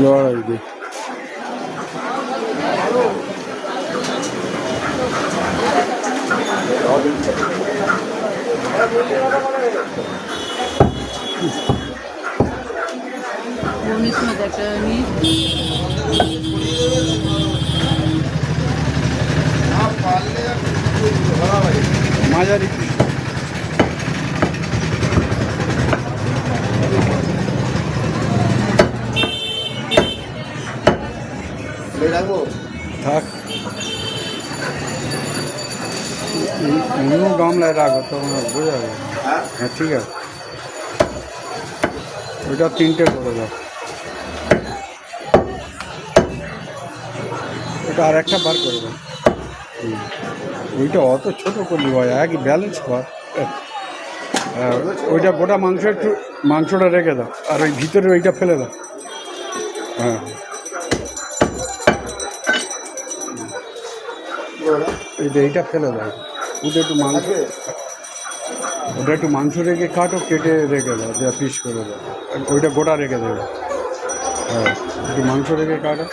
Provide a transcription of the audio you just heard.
লড়াই দে মাঝারি থাক গামলায় রাখো তখন বোঝা যাবে। হ্যাঁ ঠিক আছে, ওইটা 3টে করে দাও। ওটা আর একটা বার করে দাও। ওইটা অত ছোট করলি ভাই, একই ব্যালেন্স কর। হ্যাঁ, ওইটা গোটা মাংসটা রেখে দাও, আর ওই ভিতরে ওইটা ফেলে দাও। হ্যাঁ এইটা ফেলে দাও। ওটা একটু মাংস রেখে কাটো, কেটে রেখে দাও, পিস করে দাও। ওইটা গোটা রেখে দেবে। হ্যাঁ, একটু মাংস রেখে কাটো।